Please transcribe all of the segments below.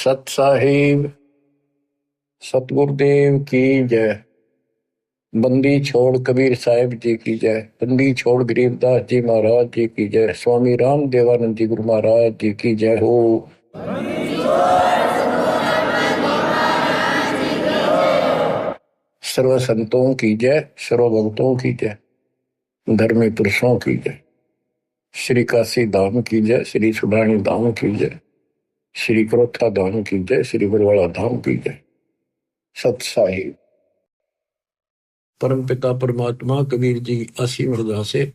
सत साहिब सतगुरुदेव की जय। बंदी छोड़ कबीर साहिब जी की जय। बंदी छोड़ गरीबदास जी महाराज जी की जय। स्वामी राम देवानंद जी गुरु महाराज जी की जय हो। सर्व संतों की जय, सर्व भक्तों की जय, धर्मी पुरुषों की जय। श्री काशी धाम की जय, श्री सुडानी धाम की जय, श्री क्रोथा धाम की जय, श्री बरवाड़ा धाम की जय। सत साहिब परम पिता परमात्मा कबीर जी असीम हृदय से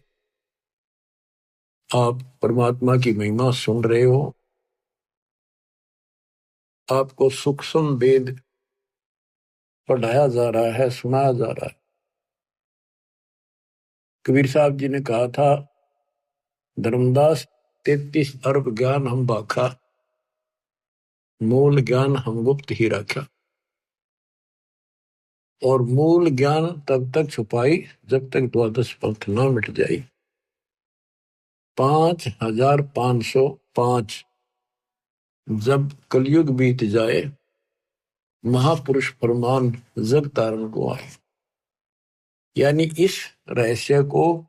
आप परमात्मा की महिमा सुन रहे हो। आपको सूक्ष्म वेद पढ़ाया जा रहा है, सुनाया जा रहा है। कबीर साहब जी ने कहा था, धर्मदास 33 अरब ज्ञान हम बाखा, मूल ज्ञान हम गुप्त ही रखा। और मूल ज्ञान तब तक छुपाई जब तक द्वादश पंथ न मिट जाए। 5505 जब कलयुग बीत जाए, महापुरुष फरमान जग तारण को आए। यानी इस रहस्य को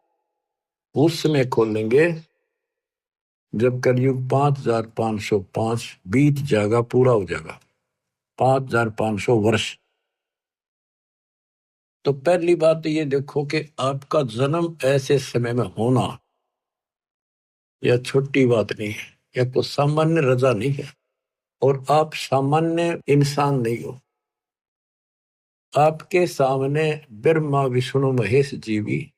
उस समय खोलेंगे जब कलयुग 5505 बीत जाएगा, पूरा हो जाएगा 5500 वर्ष। तो पहली बात ये देखो कि आपका जन्म ऐसे समय में होना यह छोटी बात नहीं है, यह कोई सामान्य रजा नहीं है। और आप सामान्य इंसान नहीं हो। आपके सामने ब्रह्मा विष्णु महेश जी भी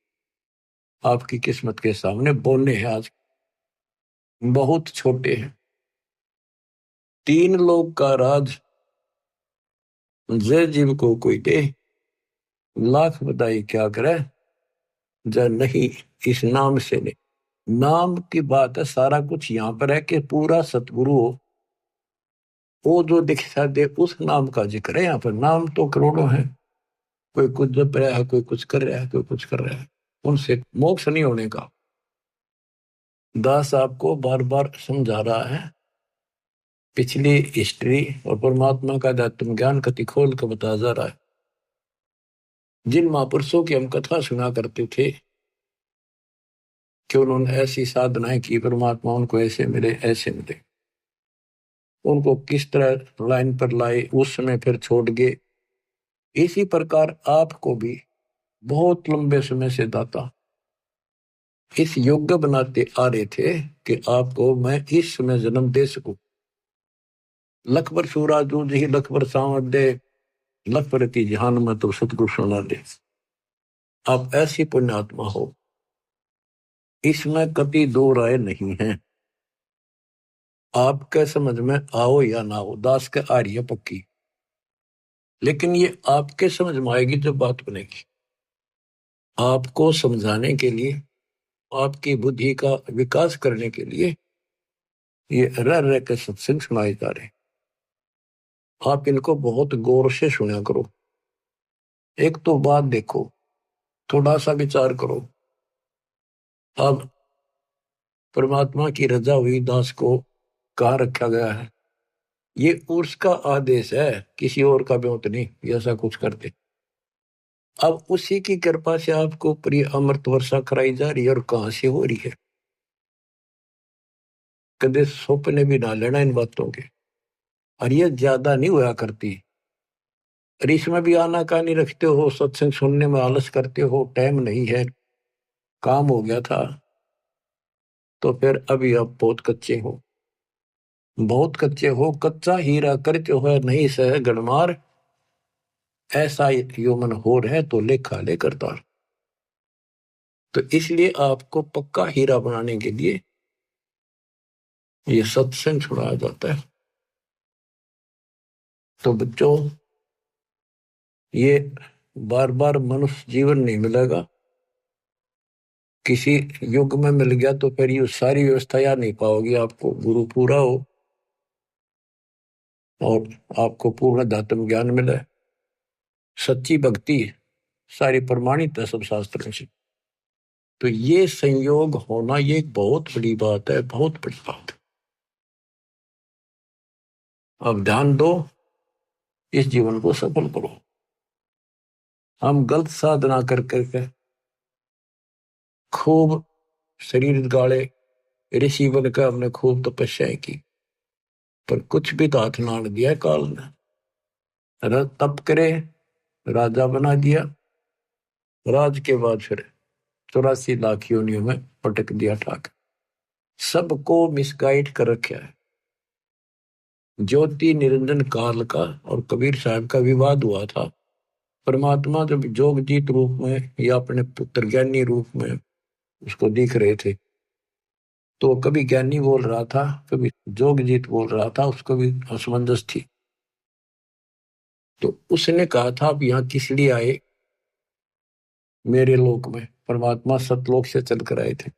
आपकी किस्मत के सामने बोलने हैं, आज बहुत छोटे हैं। 3 लोग का राज जय जीव को कोई दे, लाख बधाई क्या करे जय नहीं इस नाम से नहीं। नाम की बात है, सारा कुछ यहाँ पर है कि पूरा सतगुरु हो, वो जो दिखा दे उस नाम का जिक्र है। यहाँ पर नाम तो करोड़ों हैं, कोई कुछ जप रहा है, कोई कुछ कर रहा है, कोई कुछ कर रहा है। उनसे मोक्ष नहीं होने का दास आपको बार बार समझा रहा है। पिछली हिस्ट्री और परमात्मा का आत्म ज्ञान कति खोल कर बता जा रहा है। जिन महापुरुषों की हम कथा सुना करते थे कि उन्होंने ऐसी साधनाएं की, परमात्मा उनको ऐसे मिले ऐसे मिले, उनको किस तरह लाइन पर लाए, उस समय फिर छोड़ गए। इसी प्रकार आपको भी बहुत लंबे समय से दाता इस योग्य बनाते आ रहे थे कि आपको मैं इस समय जन्म दे सकूं। लख बर सूरा दूध ही लख बर सांवत दे, लख प्रति जहान में तो सतगुरु सुना दे। आप ऐसी पुण्यात्मा हो, इसमें कति दो राय नहीं है। आपके समझ में आओ या ना हो, दास के आ रही है पक्की, लेकिन ये आपके समझ में आएगी जब बात बनेगी। आपको समझाने के लिए, आपकी बुद्धि का विकास करने के लिए ये रह रह के सत्संग सुनाए जा रहे। आप इनको बहुत गौर से सुना करो। एक तो बात देखो, थोड़ा सा विचार करो। अब परमात्मा की रजा हुई दास को कहाँ रखा गया है? ये उसका आदेश है, किसी और का ब्योत नहीं ऐसा कुछ करते। अब उसी की कृपा से आपको प्रिय अमृत वर्षा कराई जा रही है। और कहां से हो रही है? कदे सपने भी ना लेना इन बातों के। और ये ज्यादा नहीं हुआ करती। और इसमें भी आना कहानी रखते हो, सत्संग सुनने में आलस करते हो, टाइम नहीं है, काम हो गया था, तो फिर अभी आप बहुत कच्चे हो, बहुत कच्चे हो। कच्चा हीरा करते हो नहीं सह गणमार, ऐसा यो मन हो रहे तो लेखा ले करता। तो इसलिए आपको पक्का हीरा बनाने के लिए ये सत्संग सुनाया जाता है। तो बच्चों, ये बार बार मनुष्य जीवन नहीं मिलेगा। किसी युग में मिल गया तो फिर ये सारी व्यवस्था याद नहीं पाओगी। आपको गुरु पूरा हो और आपको पूर्ण दातम ज्ञान मिले, सच्ची भक्ति सारी प्रमाणित है सब शास्त्रों से। तो ये संयोग होना ये एक बहुत बड़ी बात है, बहुत बड़ी बात है। अब ध्यान दो, इस जीवन को सफल करो। हम गलत साधना कर करके खूब शरीर गाड़े, ऋषि बन कर हमने खूब तपस्याएं की, पर कुछ भी तो हाथ ना दिया काल ने। तप करे, राजा बना दिया, राज के बाद फिर 84 लाख योनियों में पटक दिया ठाक। सबको मिसगाइड कर रखा है। ज्योति निरंजन काल का और कबीर साहब का विवाद हुआ था। परमात्मा जब जोगजीत रूप में या अपने पुत्र ज्ञानी रूप में उसको दिख रहे थे, तो कभी ज्ञानी बोल रहा था, कभी जोगजीत बोल रहा था, उसको भी असमंजस थी। तो उसने कहा था, आप यहाँ किस लिए आए मेरे लोक में? परमात्मा सतलोक से चल कर आए थे।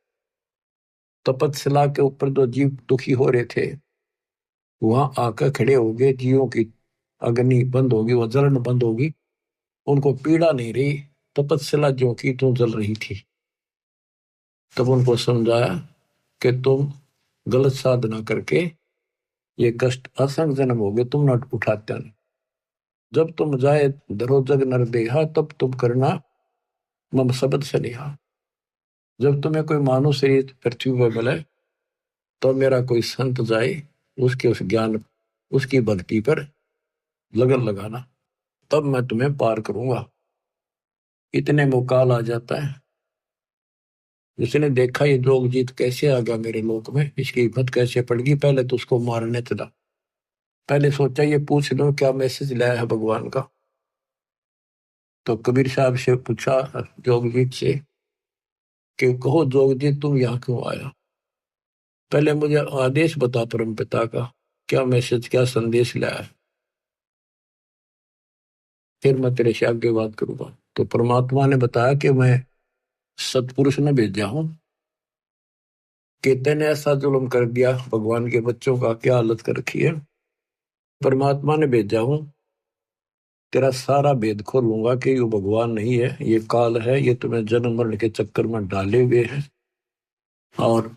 तपतशिला के ऊपर जो जीव दुखी हो रहे थे, वहां आकर खड़े हो गए। जीवों की अग्नि बंद होगी, वह जलन बंद होगी, उनको पीड़ा नहीं रही। तपस्या जो की तो जल रही थी। तब उनको समझाया कि तुम गलत साधना करके ये कष्ट असंग जन्म हो गए, तुम न उठाते नहीं। जब तुम जाए धरो जग नर देहा, तब तुम करना मम शब्द सनेहा। जब तुम्हें कोई मानव शरीर पृथ्वी पर मिले, तो मेरा कोई संत जाए, उसके उस ज्ञान, उसकी भक्ति पर लगन लगाना, तब मैं तुम्हें पार करूंगा। इतने मुकाल आ जाता है। जिसने देखा ये जोगजीत कैसे आ गया मेरे लोक में, इसकी हिम्मत कैसे पड़ गई, पहले तो उसको मारने चला। पहले सोचा ये पूछ लो क्या मैसेज लाया है भगवान का। तो कबीर साहब से पूछा जोगजीत से कि कहो जोगजीत, तुम यहाँ क्यों आया? पहले मुझे आदेश बता परम पिता का, क्या मैसेज, क्या संदेश लाया है, फिर मैं तेरे से आगे बात करूंगा। तो परमात्मा ने बताया कि मैं सतपुरुष ने भेजा हूं कि तेने ऐसा जुल्म कर दिया, भगवान के बच्चों का क्या हालत कर रखी है। परमात्मा ने भेजा हूं, तेरा सारा भेद खोलूंगा कि ये भगवान नहीं है, ये काल है, ये तुम्हें जन्म मरण के चक्कर में डाले हुए है। और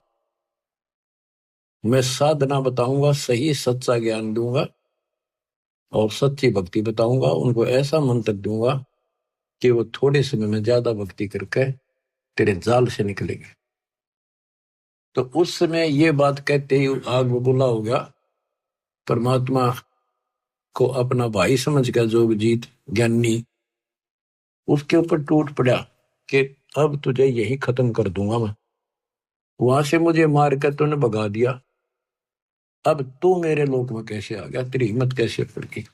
मैं साधना बताऊंगा, सही सच्चा ज्ञान दूंगा और सच्ची भक्ति बताऊंगा। उनको ऐसा मंत्र दूंगा कि वो थोड़े समय में ज्यादा भक्ति करके तेरे जाल से निकलेंगे। तो उस समय ये बात कहते ही आग बबूला हो गया। परमात्मा को अपना भाई समझ कर जोगजीत ज्ञानी उसके ऊपर टूट पड़ा कि अब तुझे यही खत्म कर दूंगा मैं। वहां से मुझे मार कर तूने भगा दिया, अब तू मेरे लोक में कैसे आ गया, तेरी हिम्मत कैसे पड़ गई?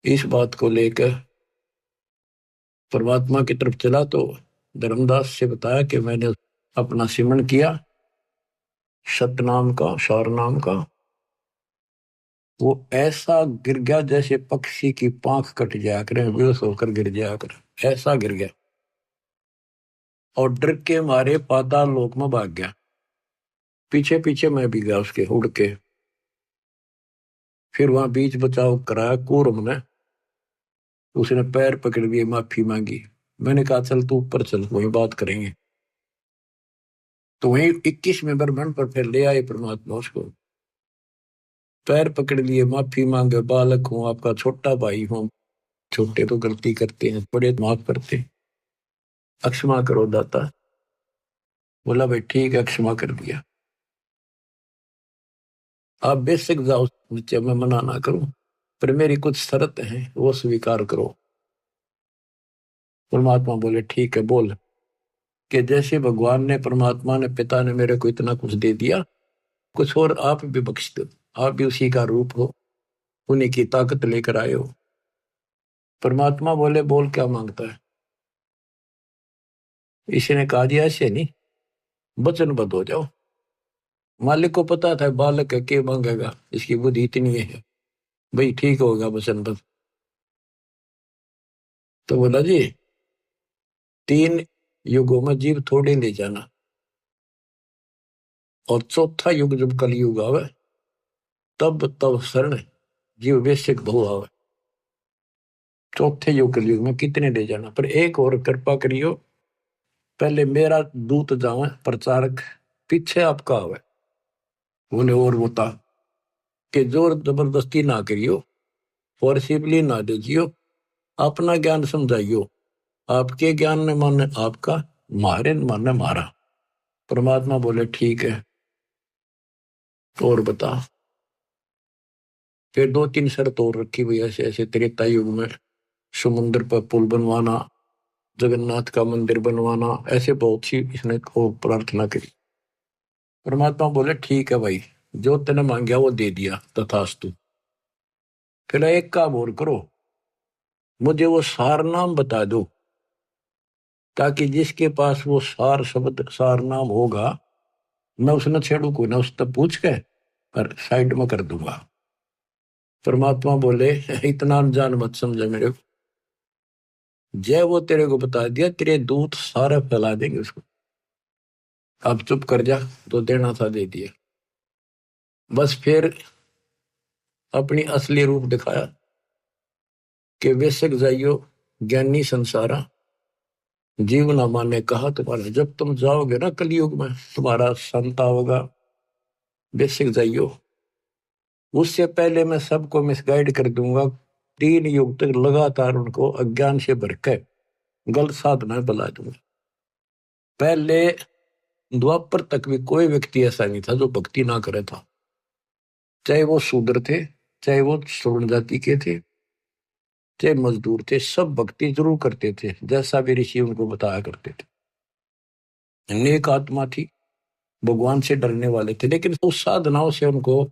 इस बात को लेकर परमात्मा की तरफ चला तो धर्मदास से बताया कि मैंने अपना सिमरण किया सतनाम का, शार नाम का। वो ऐसा गिर गया जैसे पक्षी की पांख कट जाया करे, बेहोश होकर गिर जाया करे, ऐसा गिर गया। और डर के मारे पाताल लोक में भाग गया। पीछे पीछे मैं भी गया उसके उड़ के। फिर वहां बीच बचाव कराया कूर्म ने, उसने पैर पकड़ लिए, माफी मांगी। मैंने कहा चल तू ऊपर चल, वही बात करेंगे। तो वही 21वें ब्रह्मांड पर फिर ले आए परमात्मा उसको। पैर पकड़ लिए, माफी मांगे, बालक हूं, आपका छोटा भाई हूं, छोटे तो गलती करते हैं, बड़े माफ करते हैं, अक्षमा करो दाता। बोला भाई ठीक है, क्षमा कर दिया। आप बेशक जाओ नीचे, मैं मना ना करूं, पर मेरी कुछ शर्त है, वो स्वीकार करो। परमात्मा बोले ठीक है बोल। कि जैसे भगवान ने, परमात्मा ने, पिता ने मेरे को इतना कुछ दे दिया, कुछ और आप भी बख्श दो। आप भी उसी का रूप हो, उन्हीं की ताकत लेकर आए हो। परमात्मा बोले बोल क्या मांगता है? इसने कहा दिया ऐसे नहीं, वचनबद्ध हो जाओ। मालिक को पता था बालक है, के मांगेगा, इसकी बुद्धि इतनी है, भाई ठीक होगा वचनबद्ध। तो बोला जी 3 युगों में जीव थोड़े ले जाना, और चौथा युग जब कलयुग आवे, तब तब शरण जीव बेशक बहु आवे। चौथे युग कलयुग में कितने ले जाना, पर एक और कृपा करियो, पहले मेरा दूत जावे प्रचारक, पीछे आपका आवे। बोले और बता। कि जोर जबरदस्ती ना करियो, फोर्सिबली ना दीजियो, अपना ज्ञान समझाइयो। आपके ज्ञान ने माने आपका, मारे न माने मारा। परमात्मा बोले ठीक है, और बता। फिर 2-3 शर्त और रखी हुई, ऐसे ऐसे त्रेता युग में समुद्र पर पुल बनवाना, जगन्नाथ का मंदिर बनवाना, ऐसे बहुत सी इसने को प्रार्थना करी। परमात्मा बोले ठीक है भाई, जो तेने मांगा वो दे दिया, तथास्तु। फिर एक काम और करो, मुझे वो सार नाम बता दो, ताकि जिसके पास वो सार शब्द सार नाम होगा, मैं उसने छेड़ू को ना, उससे पूछ के पर साइड में कर दूंगा। परमात्मा बोले इतना अनजान मत समझे मेरे को, जय वो तेरे को बता दिया, तेरे दूत सारा फैला देंगे उसको। अब चुप कर जा, तो देना था दे दिया। बस फिर अपनी असली रूप दिखाया कि वेशक जाइयो ज्ञानी संसारा, जीवनामा ने कहा तुम्हारा, जब तुम जाओगे ना कलयुग में, तुम्हारा संत होगा, बेसिक जाइयो। उससे पहले मैं सबको मिसगाइड कर दूंगा, 3 युग तक लगातार उनको अज्ञान से भर के गलत साधना बना दूंगा। पहले द्वापर तक भी कोई व्यक्ति ऐसा नहीं था जो भक्ति ना करे था, चाहे वो शूद्र थे, चाहे वो श्रवण जाति के थे, चाहे मजदूर थे, सब भक्ति जरूर करते थे, जैसा भी ऋषि उनको बताया करते थे। नेक आत्मा थी, भगवान से डरने वाले थे, लेकिन उस साधनाओं से उनको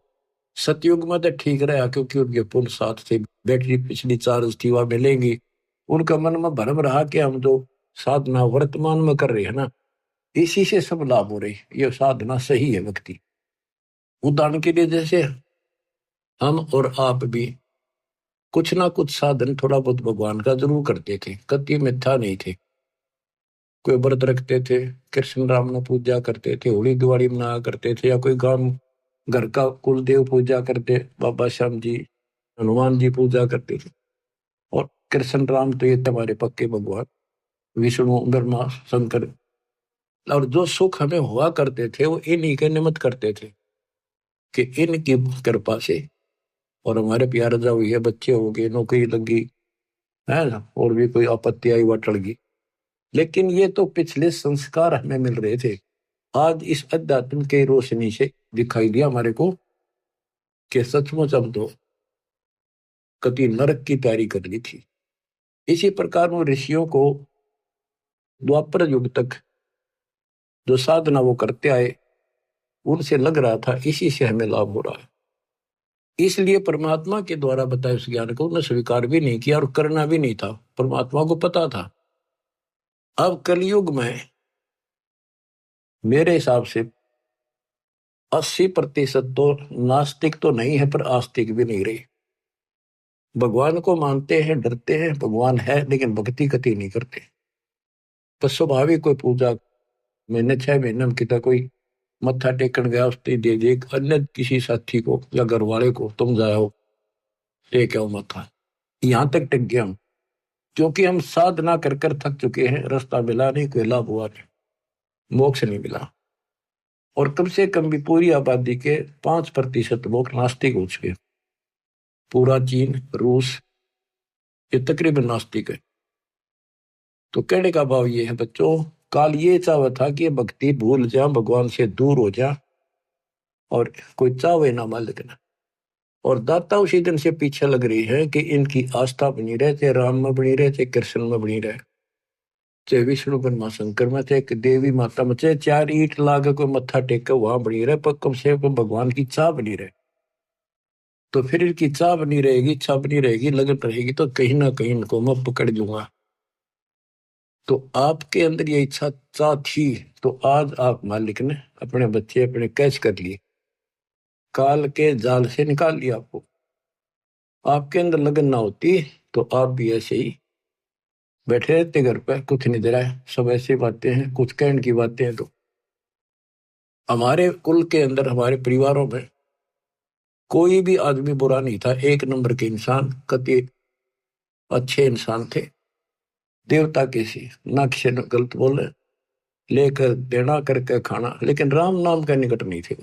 सतयुग में तो ठीक रहा, क्योंकि उनके पुल साथ थे, बैटरी पिछली चार्ज थी वहां मिलेंगी। उनका मन में भरम रहा कि हम जो साधना वर्तमान में कर रहे हैं ना, इसी से सब लाभ हो रही, ये साधना सही है भक्ति। उदाहरण के लिए जैसे हम और आप भी कुछ ना कुछ साधन थोड़ा बहुत भगवान का जरूर करते थे, कति मिथ्या नहीं थे। कोई व्रत रखते थे, कृष्ण राम ने पूजा करते थे, होली दिवाली मनाया करते थे, या कोई गांव घर का कुल देव पूजा करते, बाबा श्याम जी, हनुमान जी पूजा करते थे। और कृष्ण राम तो ये थे हमारे पक्के भगवान, विष्णु ब्रह्मा शंकर। और जो सुख हमें हुआ करते थे वो इन्हीं के निमित्त करते थे, कि इनकी कृपा से, और हमारे प्यार जा हुई है, बच्चे हो गए, नौकरी लगी है ना, और भी कोई आपत्ति आई वह टल गई। लेकिन ये तो पिछले संस्कार हमें मिल रहे थे। आज इस अध्यात्म के रोशनी से दिखाई दिया हमारे को कि सचमुच हम तो कति नरक की तैयारी कर ली थी। इसी प्रकार उन ऋषियों को द्वापर युग तक जो साधना वो करते आए, उनसे लग रहा था इसी से हमें लाभ हो रहा है, इसलिए परमात्मा के द्वारा बताए उस ज्ञान को उन्हें स्वीकार भी नहीं किया और करना भी नहीं था, परमात्मा को पता था। अब कलयुग में मेरे हिसाब से 80% तो नास्तिक तो नहीं है, पर आस्तिक भी नहीं रही। भगवान को मानते हैं, डरते हैं, भगवान है, लेकिन भक्ति कति नहीं करते। तो स्वाभाविक कोई पूजा महीने 6 महीने में कितना कोई मत्था टेकन गया, उसने दे दे अन्य किसी साथी को या घर वाले को, तुम जाओ टेक आओ मत्था, यहाँ तक टिक गया हम, क्योंकि हम साधना कर कर थक चुके हैं, रास्ता मिला नहीं, कोई लाभ हुआ नहीं, मोक्ष नहीं मिला। और कम से कम भी पूरी आबादी के 5% लोग नास्तिक हो चुके। पूरा चीन, रूस, ये तकरीबन नास्तिक है। तो कहने का भाव ये है बच्चों, काल ये चाहता था कि भक्ति भूल जा, भगवान से दूर हो जा, और कोई चाहे ना मालिक ना। और दाता उसी दिन से पीछे लग रही है कि इनकी आस्था बनी रहे, चाहे राम में बनी रहे, चाहे कृष्ण में बनी रहे, चाहे विष्णु ब्रह्मा शंकर में, चाहे देवी माता में, चाहे 4 ईंट लागे कोई मत्था टेक के वहां बनी रहे, पर कम से कम भगवान की चाह बनी रहे। तो फिर इनकी चाह बनी रहेगी, इच्छा बनी रहेगी, लगन रहेगी, तो कहीं ना कहीं इनको मैं पकड़ लूंगा। तो आपके अंदर ये इच्छा चाह थी, तो आज आप मालिक ने अपने बच्चे अपने कैच कर लिए, काल के जाल से निकाल लिया आपको। आपके अंदर लगन ना होती तो आप भी ऐसे ही बैठे रहते घर पे, कुछ नहीं दे रहा है, सब ऐसी बातें हैं, कुछ कहने की बातें हैं। तो हमारे कुल के अंदर, हमारे परिवारों में कोई भी आदमी बुरा नहीं था, 1 नंबर के इंसान, कति अच्छे इंसान थे, देवता के सी, ना किसी ने गलत बोले, लेकर देना करके खाना, लेकिन राम नाम का निकट नहीं थे।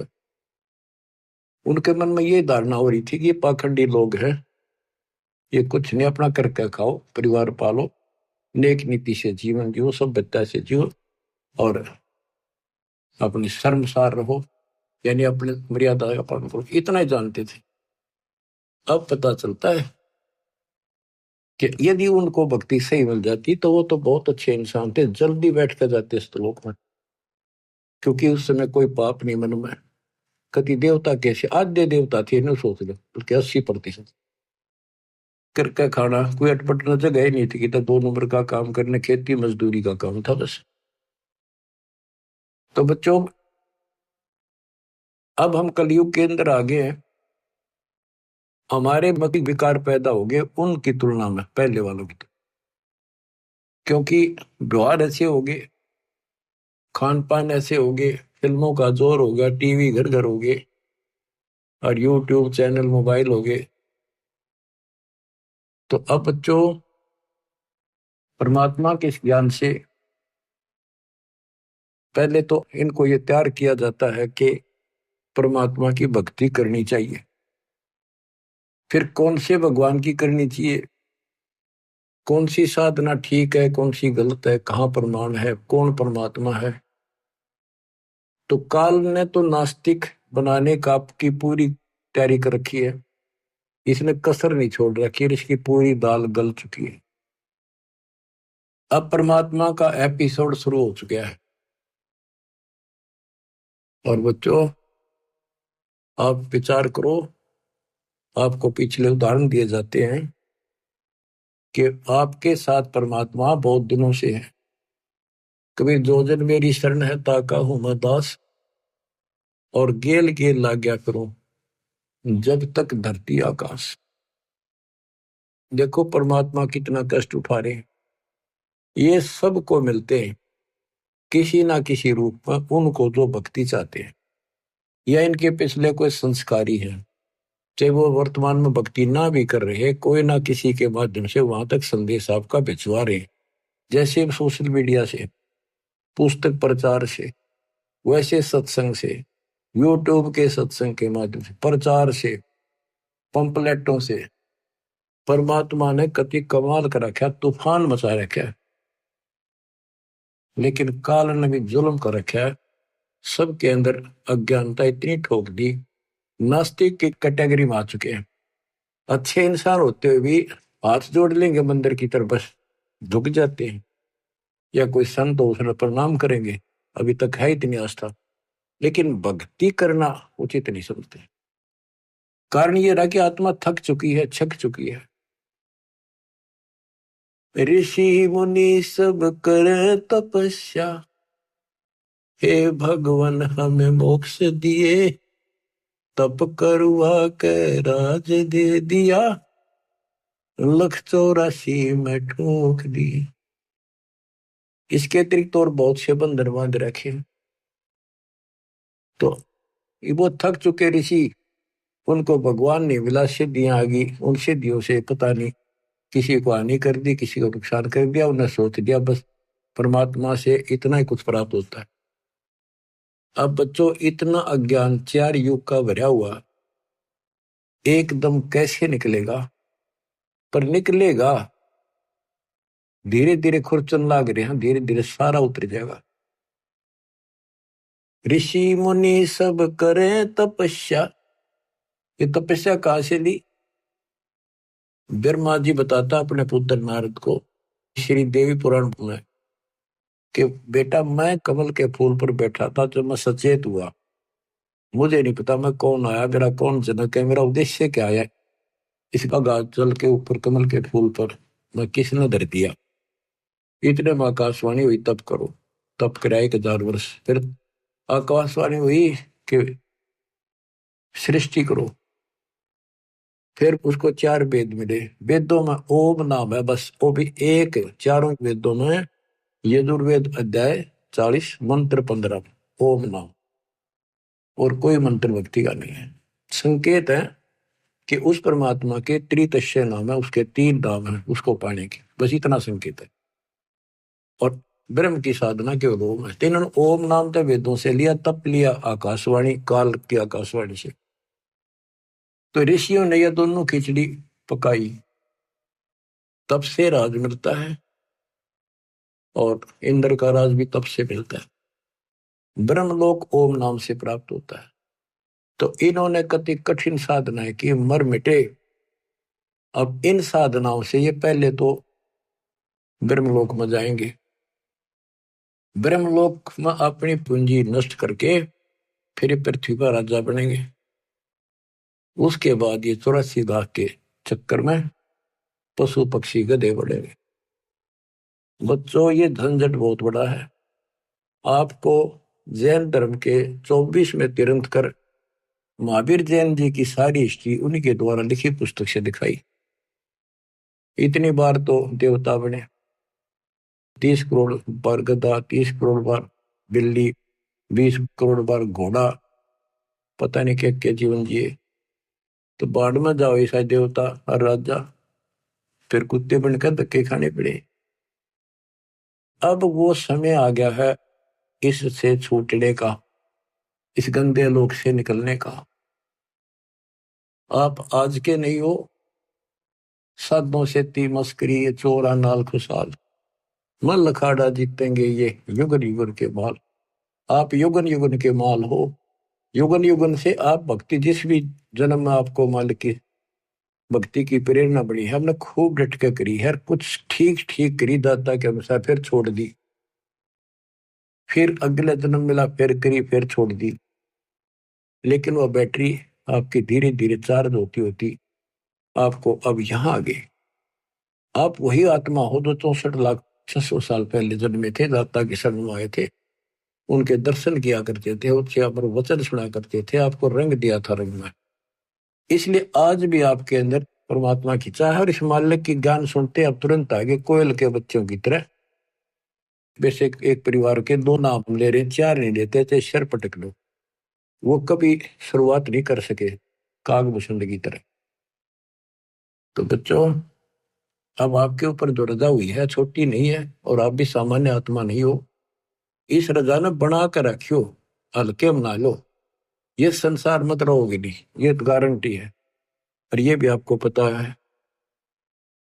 उनके मन में ये धारणा हो रही थी कि ये पाखंडी लोग हैं, ये कुछ नहीं, अपना करके खाओ, परिवार पालो, नेक नीति से जीवन जियो, सभ्यता से जियो, और अपनी शर्मसार रहो, यानी अपने मर्यादा का पालन करो, इतना ही जानते थे। अब पता चलता है कि यदि उनको भक्ति सही मिल जाती तो वो तो बहुत अच्छे इंसान थे, जल्दी बैठ कर जाते इस लोक में, क्योंकि उस समय कोई पाप नहीं मन में। कति देवता कैसे आद्य देवता थे, इन्हें सोच लो, बल्कि 80% करके खाना, कोई अटपट न जगह ही नहीं थी कि तो 2 नंबर का काम करने, खेती मजदूरी का काम था बस। तो बच्चों, अब हम कलयुग के अंदर आ गए हैं, हमारे मति विकार पैदा हो गए उनकी तुलना में, पहले वालों की, क्योंकि व्यवहार ऐसे हो गए, खान पान ऐसे हो गए, फिल्मों का जोर हो गया, टीवी घर घर हो गए, और यूट्यूब चैनल मोबाइल हो गए। तो अब बच्चों, परमात्मा के इस ज्ञान से पहले तो इनको ये तैयार किया जाता है कि परमात्मा की भक्ति करनी चाहिए। फिर कौन से भगवान की करनी चाहिए, कौन सी साधना ठीक है, कौन सी गलत है, कहाँ प्रमाण है, कौन परमात्मा है। तो काल ने तो नास्तिक बनाने का आपकी पूरी तैयारी कर रखी है, इसने कसर नहीं छोड़ रखी है, इसकी पूरी दाल गल चुकी है। अब परमात्मा का एपिसोड शुरू हो चुका है। और बच्चों, आप विचार करो, आपको पिछले उदाहरण दिए जाते हैं कि आपके साथ परमात्मा बहुत दिनों से है। कभी जो जन मेरी शरण है ताका हूं मैं दास, और गेल गेल लाग्या करो जब तक धरती आकाश। देखो परमात्मा कितना कष्ट उठा रहे हैं, ये सबको मिलते हैं किसी ना किसी रूप में, उनको जो भक्ति चाहते हैं या इनके पिछले कोई संस्कारी है, चाहे वो वर्तमान में भक्ति ना भी कर रहे, कोई ना किसी के माध्यम से वहां तक संदेश आपका भिजवा रहे, जैसे सोशल मीडिया से, पुस्तक प्रचार से, वैसे सत्संग से, यूट्यूब के सत्संग के माध्यम से, प्रचार से, पंपलेटों से। परमात्मा ने कति कमाल कर रखा, तूफान मचा रखा है, लेकिन काल ने भी जुल्म कर रखा है, सबके अंदर अज्ञानता इतनी ठोक दी, नास्तिक की कैटेगरी में आ चुके हैं। अच्छे इंसान होते हुए भी हाथ जोड़ लेंगे मंदिर की तरफ, बस झुक जाते हैं, या कोई संत हो उसने प्रणाम करेंगे, अभी तक है इतनी आस्था, लेकिन भक्ति करना उचित नहीं समझते। कारण ये रहा कि आत्मा थक चुकी है, छक चुकी है। ऋषि मुनि सब करे तपस्या, हे भगवान हमें मोक्ष दिए, तप करवा के राज दे दिया, 184 में ठोक दी। इसके अतिरिक्त और बहुत से बंधन बांध रखे। तो वो थक चुके ऋषि, उनको भगवान ने मिला, सिद्धियां आ गई, उन सिद्धियों से पता नहीं किसी को हानि कर दी, किसी को नुकसान कर दिया, उन्हें सोच दिया बस परमात्मा से इतना ही कुछ प्राप्त होता है। अब बच्चों, इतना अज्ञान 4 युग का भरा हुआ एकदम कैसे निकलेगा? पर निकलेगा, धीरे धीरे खुरचन लाग रहे हैं, धीरे धीरे सारा उतर जाएगा। ऋषि मुनि सब करें तपस्या, ये तपस्या कहां से ली? ब्रह्मा जी बताता अपने पुत्र नारद को श्री देवी पुराण में कि बेटा, मैं कमल के फूल पर बैठा था जब मैं सचेत हुआ, मुझे नहीं पता मैं कौन आया, मेरा कौन जनक है, मेरा उद्देश्य क्या है, इसका गाज जल के ऊपर कमल के फूल पर मैं किसने धर दिया। इतने में आकाशवाणी हुई, तप करो। तप कराए 1000 वर्ष, फिर आकाशवाणी हुई कि सृष्टि करो। फिर उसको 4 वेद मिले, वेदों में ओम नाम है बस, वो भी एक, चारों वेदों में यजुर्वेद अध्याय 40 मंत्र 15 ओम नाम, और कोई मंत्र भक्ति का नहीं है। संकेत है कि उस परमात्मा के त्रितस्य नाम है, उसके 3 नाम है उसको पाने के, बस इतना संकेत है। और ब्रह्म की साधना केवल ओम है। इन्होंने ओम नाम तो वेदों से लिया, तप लिया आकाशवाणी, काल की आकाशवाणी से। तो ऋषियों ने यह दोनों खिचड़ी पकाई, तब से राज मिलता है, और इंद्र का राज भी तब से मिलता है। ब्रह्मलोक ओम नाम से प्राप्त होता है। तो इन्होंने कति कठिन साधनाएं की, मर मिटे। अब इन साधनाओं से ये पहले तो ब्रह्मलोक में जाएंगे, ब्रह्मलोक में अपनी पूंजी नष्ट करके फिर पृथ्वी पर राजा बनेंगे। उसके बाद ये 84 लाख के चक्कर में पशु पक्षी गधे बढ़ेंगे। बच्चों, ये झंझट बहुत बड़ा है। आपको जैन धर्म के 24वें तीर्थंकर महावीर जैन जी की सारी हिस्ट्री उन्हीं के द्वारा लिखी पुस्तक से दिखाई। इतनी बार तो देवता बने, 30 करोड़ बार गधा, 30 करोड़ बार बिल्ली, 20 करोड़ बार घोड़ा, पता नहीं क्या क्या जीवन जिए। तो बाढ़ में जाओ ऐसा देवता और राजा, फिर कुत्ते बनकर धक्के खाने पड़े। अब वो समय आ गया है इससे छूटने का, इस गंदे लोक से निकलने का। आप आज के नहीं हो, साधों से ती मस्करी, ये चोरा नाल खुशहाल, मन लखाड़ा जीतेंगे ये युगन युगन के माल। आप युगन युगन के माल हो। युगन युगन से आप भक्ति, जिस भी जन्म में आपको मालिक की भक्ति की प्रेरणा बनी है, हमने खूब डट के करी है, कुछ ठीक ठीक करी दाता के अनुसार, फिर छोड़ दी, फिर अगले जन्म मिला, फिर करी, फिर छोड़ दी। लेकिन वह बैटरी आपकी धीरे धीरे चार्ज होती होती आपको अब यहां आ गई। आप वही आत्मा हो जो 64,600 साल पहले जन्मे थे, दाता के शरण में आए थे, उनके दर्शन किया करते थे, उनसे आप वचन सुना करते थे, आपको रंग दिया था रंग में। इसलिए आज भी आपके अंदर परमात्मा की चाह है, और इस मालिक की ज्ञान सुनते आप तुरंत आगे कोयल के बच्चों की तरह। वैसे एक परिवार के 2 नाम ले रहे, 4 नहीं लेते थे, सिर पटक लो। वो कभी शुरुआत नहीं कर सके कागभूषण की तरह। तो बच्चों, अब आपके ऊपर जो रजा हुई है छोटी नहीं है, और आप भी सामान्य आत्मा नहीं हो। इस रजा ने बना कर रखियो, हल्के बना लो। ये संसार मत रहोगे नहीं, ये तो गारंटी है। और ये भी आपको पता है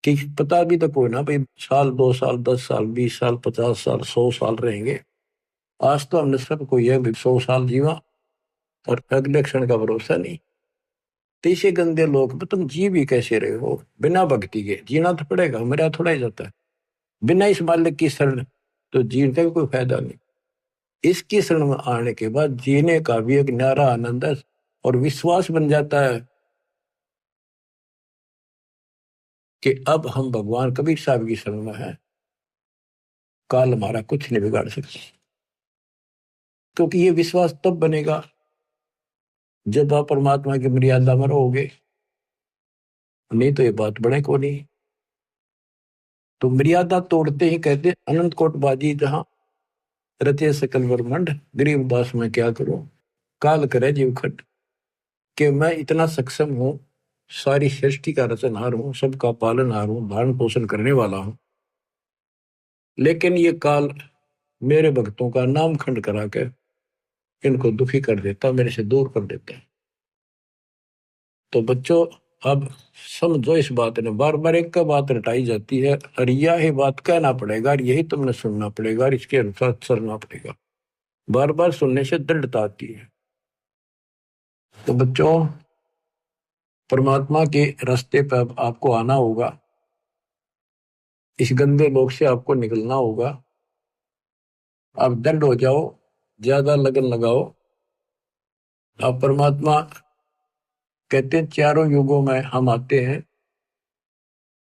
कि पता भी तो कोई ना भाई, साल 2 साल 10 साल 20 साल 50 साल 100 साल रहेंगे। आज तो हमने सबको यह भी 100 साल जीवा, और अगले क्षण का भरोसा नहीं। तीसरे गंदे लोग में तुम जी भी कैसे रहे हो बिना भक्ति के? जीना तो पड़ेगा, मेरा थोड़ा ही जाता है बिना इस मालिक की शरण, तो जीने का भी कोई फायदा नहीं। इसकी शरण में आने के बाद जीने का भी एक न्यारा आनंद है, और विश्वास बन जाता है कि अब हम भगवान कबीर साहब की शरण में है, काल हमारा कुछ नहीं बिगाड़ सकता। क्योंकि ये विश्वास तब बनेगा जब आप परमात्मा की मर्यादा में रहोगे, नहीं तो ये बात बने को नहीं। तो मर्यादा तोड़ते ही कहते अनंत कोट बाजी जहां रचे सकल ब्रह्मांड, गरीब दास में क्या करूं, काल करे जीव खट। कि मैं इतना सक्षम हूं, सारी सृष्टि का रचनहार हूं, सबका पालनहार हूं, धारण पोषण करने वाला हूं, लेकिन ये काल मेरे भक्तों का नाम खंड करा के इनको दुखी कर देता, मेरे से दूर कर देता है। तो बच्चों, अब समझो इस बात ने, बार बार एक का बात रटाई जाती है, और यह बात कहना पड़ेगा, और यही तुमने सुनना पड़ेगा, और इसके अनुसार चलना पड़ेगा। बार बार सुनने से दृढ़ता आती है। तो बच्चों, परमात्मा के रास्ते पर अब आपको आना होगा, इस गंदे लोक से आपको निकलना होगा। आप दंड हो जाओ, ज्यादा लगन लगाओ। आप परमात्मा कहते हैं चारों युगों में हम आते हैं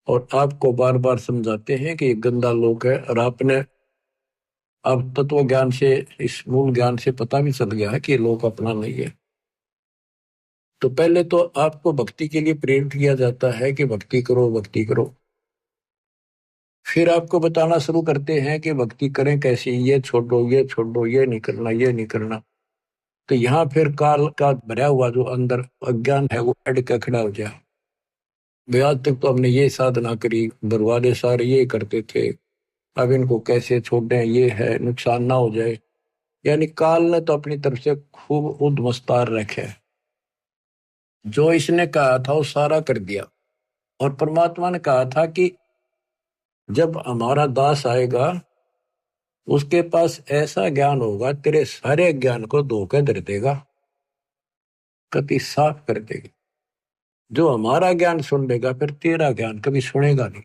और आपको बार बार समझाते हैं कि ये गंदा लोक है, और आपने अब तत्व ज्ञान से, इस मूल ज्ञान से पता भी चल गया है कि ये लोक अपना नहीं है। तो पहले तो आपको भक्ति के लिए प्रेरित किया जाता है कि भक्ति करो, भक्ति करो। फिर आपको बताना शुरू करते हैं कि भक्ति करें कैसे, ये छोड़ो, ये छोड़ो, ये नहीं करना, ये नहीं करना। तो यहाँ फिर काल का भरा हुआ जो अंदर अज्ञान है वो अड़ के खड़ा हो जाए। वे आज तक तो हमने ये साधना करी, दरवाजे सारे ये करते थे, अब इनको कैसे छोड़ दें, ये है नुकसान ना हो जाए। यानी काल ने तो अपनी तरफ से खूब उद्मस्तार रखे। जो इसने कहा था वो सारा कर दिया। और परमात्मा ने कहा था कि जब हमारा दास आएगा उसके पास ऐसा ज्ञान होगा तेरे सारे ज्ञान को धोखे धर देगा, कति साफ कर देगा। जो हमारा ज्ञान सुन लेगा फिर तेरा ज्ञान कभी सुनेगा नहीं।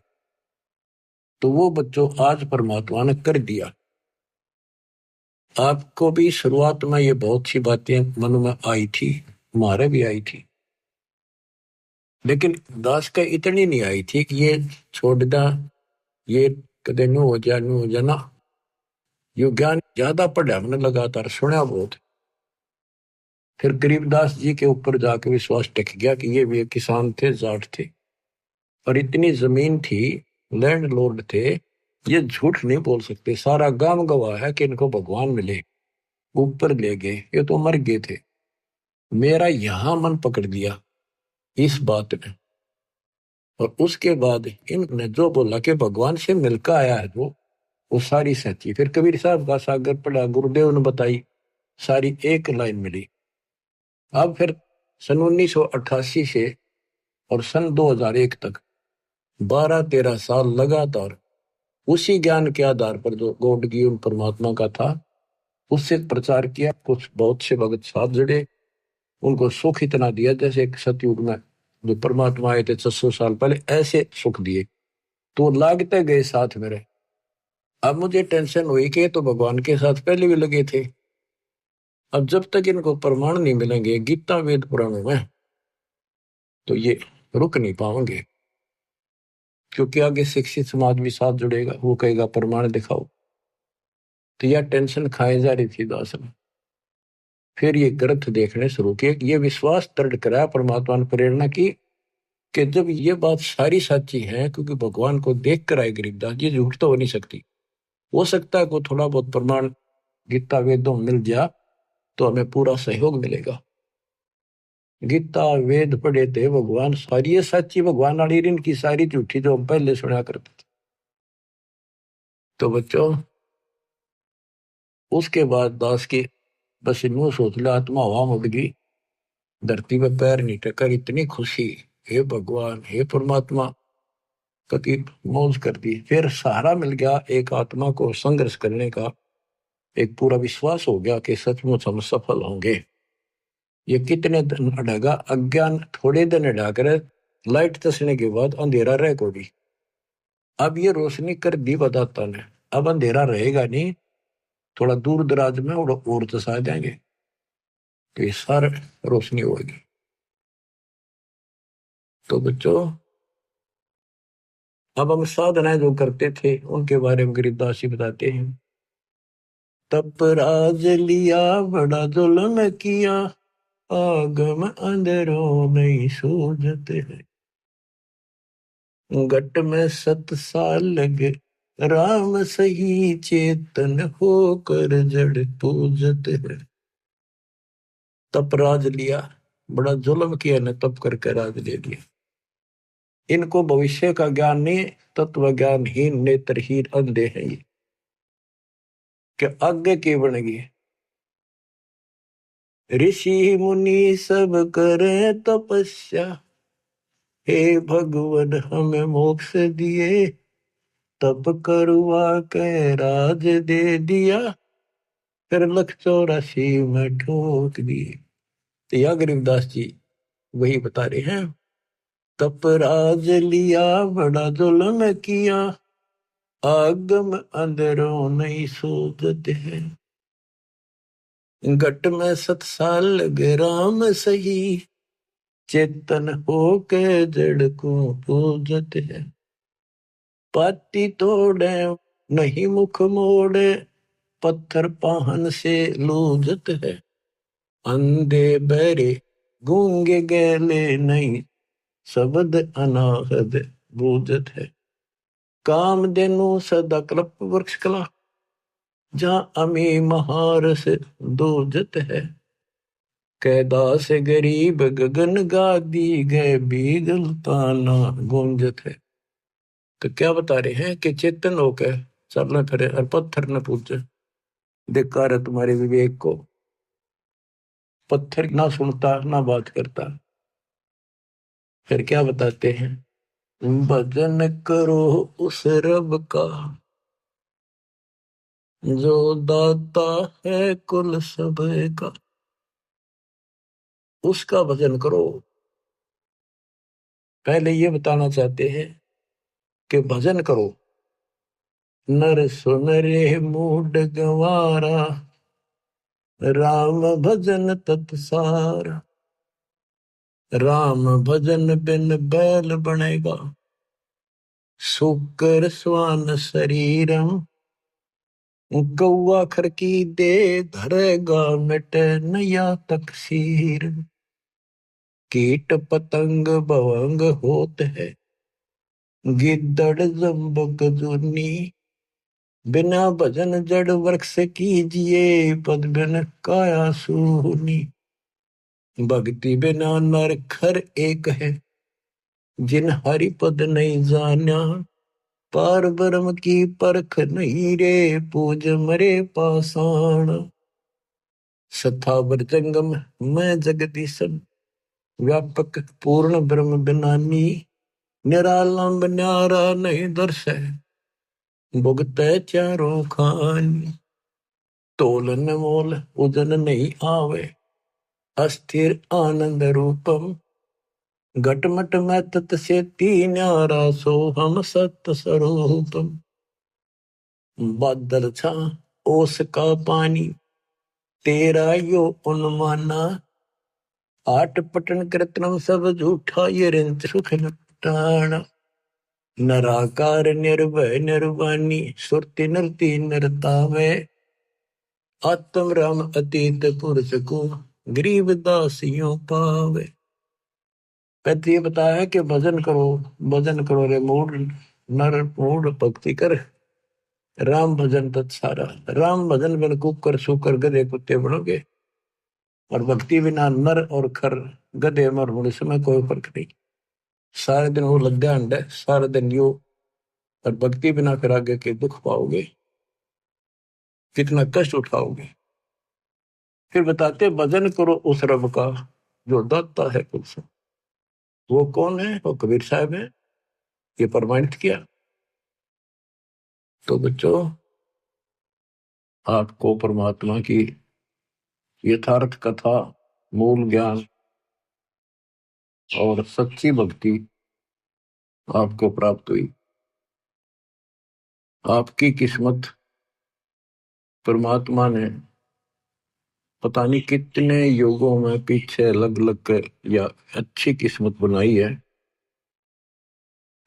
तो वो बच्चों आज परमात्मा ने कर दिया। आपको भी शुरुआत में ये बहुत सी बातें मन में आई थी, हमारे भी आई थी, लेकिन दास का इतनी नहीं आई थी कि ये छोड़ दा, ये कदे न्यू हो जा ना। यो ज्ञान ज्यादा पढ़ा हमने, लगातार सुना बहुत। फिर गरीबदास जी के ऊपर जाके विश्वास टिक गया कि ये भी किसान थे, जाट थे, और इतनी जमीन थी, लैंड लॉर्ड थे, ये झूठ नहीं बोल सकते। सारा गांव गवाह है कि इनको भगवान मिले, ऊपर ले गए, ये तो मर गए थे। मेरा यहां मन पकड़ दिया इस बात ने। और उसके बाद इनने जो बोला कि भगवान से मिलकर आया है वो सारी सच्ची। फिर कबीर साहब का सागर पढ़ा, गुरुदेव ने बताई, सारी एक लाइन मिली। अब फिर सन 1988 से और सन 2001 तक 12-13 साल लगातार उसी ज्ञान के आधार पर जो गॉड गिवन परमात्मा का था उससे प्रचार किया। कुछ बहुत से भगत साहब जड़े, उनको सुख इतना दिया जैसे एक सतयुग में जो परमात्मा आए थे 600 साल पहले, ऐसे सुख दिए। तो लागते गए साथ मेरे। अब मुझे टेंशन हुई कि ये तो भगवान के साथ पहले भी लगे थे। अब जब तक इनको प्रमाण नहीं मिलेंगे गीता वेद पुराणों में तो ये रुक नहीं पाएंगे, क्योंकि आगे शिक्षित समाज भी साथ जुड़ेगा, वो कहेगा प्रमाण दिखाओ। तो यह टेंशन खाए जा रही थी दास ने। फिर ये ग्रंथ देखने शुरू किए, ये विश्वास दृढ़ कराया परमात्मा ने प्रेरणा की कि जब ये बात सारी सच्ची है, क्योंकि भगवान को देख कर आए गरीबदास, ये झूठ तो हो नहीं सकती। हो सकता है को थोड़ा बहुत प्रमाण गीता वेदों मिल जाए तो हमें पूरा सहयोग मिलेगा। गीता वेद पढ़े थे भगवान सारी सच्ची, भगवान वाली इनकी सारी झूठी जो हम पहले सुना करते थे। तो बच्चों उसके बाद दास की बस इन सोच लिया, आत्मा हवा उड़ गई, धरती में पैर नहीं टकर, इतनी खुशी, हे भगवान हे परमात्मा, कति मौज कर दी। फिर सहारा मिल गया एक आत्मा को संघर्ष करने का, एक पूरा विश्वास हो गया कि सचमुच हम सफल होंगे। ये कितने दिन अड़ेगा, अज्ञान थोड़े दिन अड़ा कर लाइट तसने के बाद अंधेरा रह को भी। अब ये रोशनी कर दी बताता ने, अब अंधेरा रहेगा नहीं, थोड़ा दूर दराज में और तसा देंगे तो ये सारा रोशनी होगी। तो बच्चों अब हम साधनाएं जो करते थे उनके बारे में गरीबदास जी बताते हैं। तप राज लिया बड़ा जुल्म किया, आगम अंधेरों नहीं सूझते हैं, घट में 7 साल लगे राम सही, चेतन होकर जड़ पूजते हैं। तप राज लिया, बड़ा जुल्म किया ने, तप करके राज ले लिया। इनको भविष्य का ज्ञान नहीं, तत्व ज्ञानहीन नेत्रहीन अंधे हैं ये, कि आगे की बनेगी। ऋषि मुनि सब करे तपस्या, हे भगवान हमें मोक्ष दिए, तप करवा के राज दे दिया, फिर 184 में ठोक दिए। तो यह गरीबदास जी वही बता रहे हैं, तप राज लिया बड़ा जुल्म किया, आगम अंदरों नहीं सूझते हैं, घट में 7 साल लगे राम सही, चेतन होके जड़ को पूजते हैं। पाती तोड़े नहीं मुख मोड़े, पत्थर पाहन से लूजत है, अंधे बहरे गूंगे गैले नहीं, शब्द अनाहद बूझत है। कामधेनु सदा कल्प वृक्ष कला, जहां अमी महारस दूजत है, कैदास गरीब गगन गादी गए बीगल ताना गूंजत है। तो क्या बता रहे हैं कि चेतन होकर चलना फिरे और पत्थर न पूजे। धिक्कार है तुम्हारे विवेक को, पत्थर ना सुनता ना बात करता, फिर क्या बताते हैं, भजन करो उस रब का जो दाता है कुल सब का। उसका भजन करो। पहले ये बताना चाहते हैं कि भजन करो। नर सुन रे मूड गंवारा, राम भजन तत्सार। राम भजन बिन बैल बनेगा, शुकर स्वान शरीरम। कौआ खरकी दे धरेगा, मिटे नया तकसीर। कीट पतंग भवंग होत है, गिद्दड़ जम्बक जुनी। बिना भजन जड़ वृक्ष कीजिए, पद बिन काया सूनी। भक्ति बिना नर खर एक है, जिन हरि पद नहीं जाना। पार ब्रह्म की परख नहीं रे, पूज मरे पाषाण। सथावर जंगम मैं जगदीशन, व्यापक पूर्ण ब्रह्म बिनानी। निरालंब न्यारा नहीं दर्श है, भुगत चारों खानी। तोलन मोल उदन नहीं आवे, अस्थिर आनंद रूपम। घटमट में तत से न्यारा, सो हम सत्य स्वरूपम। बादल छा ओस का पानी, तेरा यो अनुमाना। आठ पटन कृत्रिम सब झूठा, ये रिंच सुख लटाना। नराकार निर्भय निर्वाणी, सुरति नरती नरतावे। आत्म राम अतीत पुरुष को, गरीब दासियों पावे। कहते ये बताया कि भजन करो, भजन करो रे मूड नर मूड भक्ति कर। राम भजन तत्सारा। राम भजन बिन कुकर सुकर गधे कुत्ते बनोगे, और भक्ति बिना नर और खर गधे मर होने समय कोई फर्क नहीं। सारे दिन वो लग्गा अंडे, सारा दिन यो, और भक्ति बिना फिर आगे के दुख पाओगे, कितना कष्ट उठाओगे। फिर बताते भजन करो उस रब का जो दाता है कुल सब। वो कौन है? वो कबीर साहब है, ये प्रमाणित किया। तो बच्चों, आपको परमात्मा की यथार्थ कथा, मूल ज्ञान और सच्ची भक्ति आपको प्राप्त हुई। आपकी किस्मत परमात्मा ने पता नहीं कितने युगों में पीछे अलग अलग कर या अच्छी किस्मत बनाई है,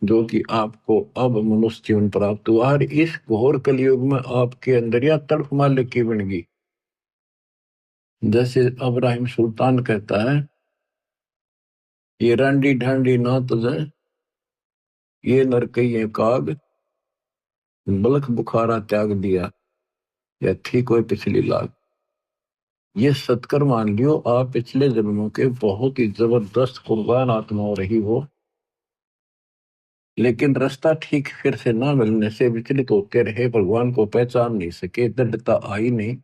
जो कि आपको अब मनुष्य जीवन प्राप्त हुआ। और इस घोर कलयुग में आपके अंदर या तड़फ मालिक की बन गई। जैसे अब्राहिम सुल्तान कहता है, ये रांडी ढांडी ना तुझे, ये नरकइये काग। बलख बुखारा त्याग दिया, या थी कोई पिछली लाग। ये सत्कर मान लियो, आप पिछले जन्मों के बहुत ही जबरदस्त कुर्बान आत्मा हो रही हो, लेकिन रास्ता ठीक फिर से ना मिलने से विचलित होते रहे, भगवान को पहचान नहीं सके, दृढ़ता आई नहीं।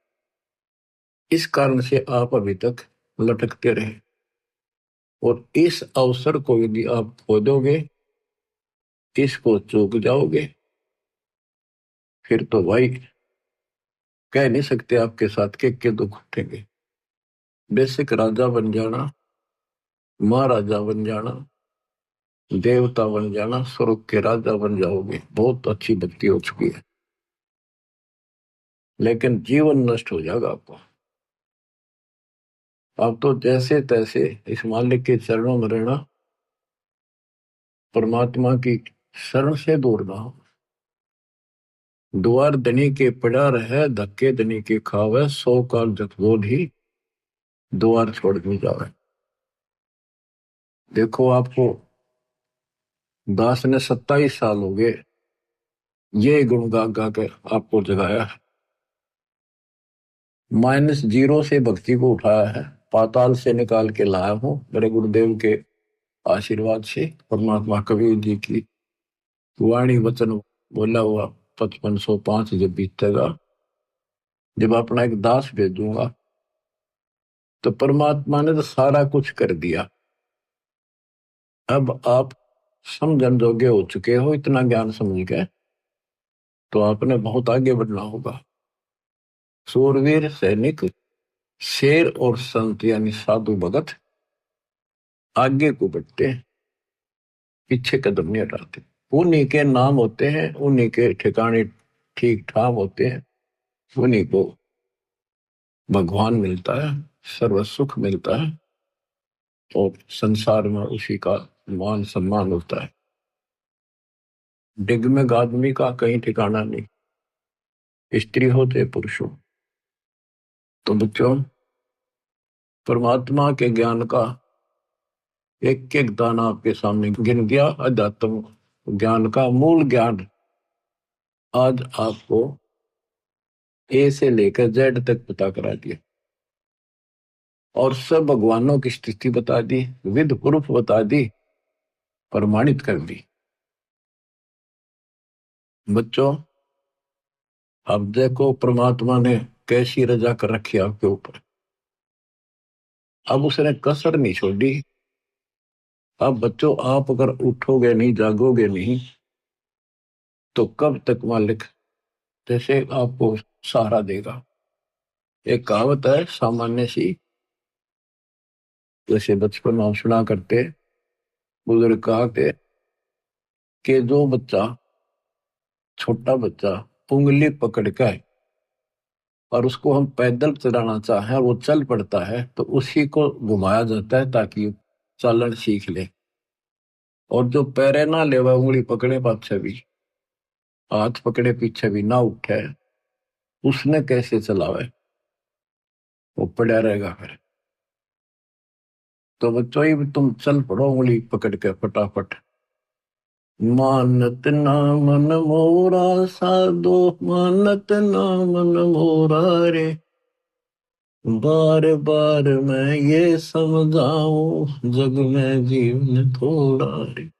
इस कारण से आप अभी तक लटकते रहे। और इस अवसर को यदि आप खो दोगे, इसको चूक जाओगे, फिर तो भाई कह नहीं सकते आपके साथ के दुख उठेंगे। बेसिक राजा बन जाना, महाराजा बन जाना, देवता बन जाना, स्वर्ग के राजा बन जाओगे, बहुत अच्छी भक्ति हो चुकी है। लेकिन जीवन नष्ट हो जाएगा आपको। अब तो जैसे तैसे इस मालिक के चरणों में रहना, परमात्मा की शरण से दूर ना हो। द्वार धनी के पड़ा रहे, धक्के धनी के खावे। 100 काल जत बोल ही, द्वार छोड़ नहीं जावे। देखो, आपको दास ने 27 साल हो गए ये गुण गा गा के आपको जगाया है। -0 से भक्ति को उठाया है, पाताल से निकाल के लाया हूं मेरे गुरुदेव के आशीर्वाद से। परमात्मा कबीर जी की वाणी वचन बोला हुआ 5505 जब बीतेगा, जब अपना एक दास भेजूंगा, तो परमात्मा ने तो सारा कुछ कर दिया। अब आप समझन योग्य हो चुके हो, इतना ज्ञान समझ के तो आपने बहुत आगे बढ़ना होगा। सूरवीर सैनिक, शेर और संत यानी साधु भगत आगे को बढ़ते हैं, पीछे कदम नहीं हटाते। उन्हीं के नाम होते हैं, उन्हीं के ठिकाने ठीक ठाक होते हैं, उन्हीं को भगवान मिलता है, सर्व सुख मिलता है और संसार में उसी का मान सम्मान होता है। डिगमिग आदमी का कहीं ठिकाना नहीं, स्त्री हो चाहे पुरुष हो। तो बच्चों, परमात्मा के ज्ञान का एक एक दाना आपके सामने गिन दिया। अध्यात्म ज्ञान का मूल ज्ञान आज आपको ए से लेकर जेड तक पता करा दिया और सब भगवानों की स्थिति बता दी, विद प्रूफ बता दी, प्रमाणित कर दी। बच्चों, अब देखो परमात्मा ने कैसी रजा कर रखी आपके ऊपर। अब उसने कसर नहीं छोड़ी। अब बच्चों, आप अगर उठोगे नहीं, जागोगे नहीं, तो कब तक मालिक जैसे आपको सहारा देगा। एक कहावत है सामान्य सी, जैसे बचपन में सुना करते, बुजुर्ग कहा कि जो बच्चा, छोटा बच्चा उंगली पकड़ के और उसको हम पैदल चलाना चाहें और वो चल पड़ता है, तो उसी को घुमाया जाता है ताकि चालन सीख ले। और जो पैरे ना ले, वह उंगली पकड़े पाछे भी, हाथ पकड़े पीछे भी ना उठे, उसने कैसे चलावे, वो पड़ा रहेगा फिर। तो बच्चों, ही तुम चल पड़ो उंगली पकड़ के फटाफट। मानत ना मन मोरा साधो, मानत ना मन मोरा रे, बार बार मैं ये समझाऊं, जग में जीवन थोड़ा रे।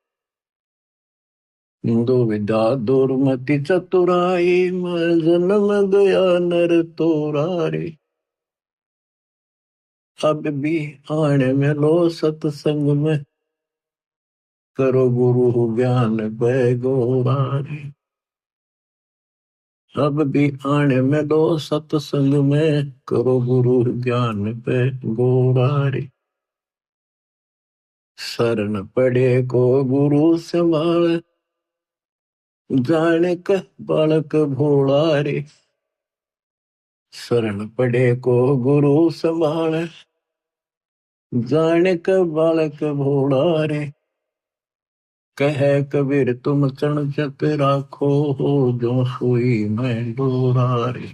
दुविधा दुर्मति चतुराई, मैं जन्म गया नर तोरा रे। अब भी आने में लो सत्संग में, करो गुरु ज्ञान पे गोरा रे। अब भी आने में लो सत्संग में, करो गुरु ज्ञान पे गोरा रे। शरण पड़े को गुरु संभाल, जाने का बालक भोला रे। शरण पड़े को गुरु संभाल, जाने का बालक भोला रे। कहे कबीर तुम चरण चत राखो, हो जो सुई में डोरा रे।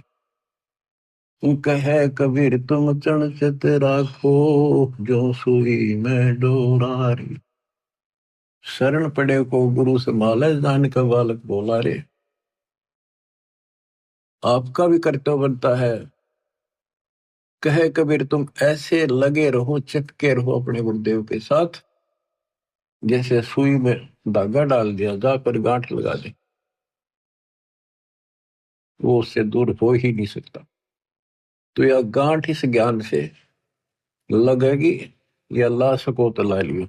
कहे कबीर तुम चरण चत राखो, जो सुई में डोरा रे। शरण पड़े को गुरु संभाले, जान का बालक भोला रे। आपका भी कर्तव्य बनता है, कहे कबीर तुम ऐसे लगे रहो, चिपके रहो अपने गुरुदेव के साथ, जैसे सुई में धागा डाल दिया, जाकर गांठ लगा दे, वो उससे दूर हो ही नहीं सकता। तो यह गांठ इस ज्ञान से लगेगी, या ला सको तो ला लियो।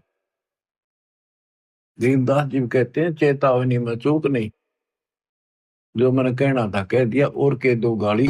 गरीबदास जी कहते हैं, चेतावनी में चूक नहीं, जो मैंने कहना था कह दिया, और के दो गाली।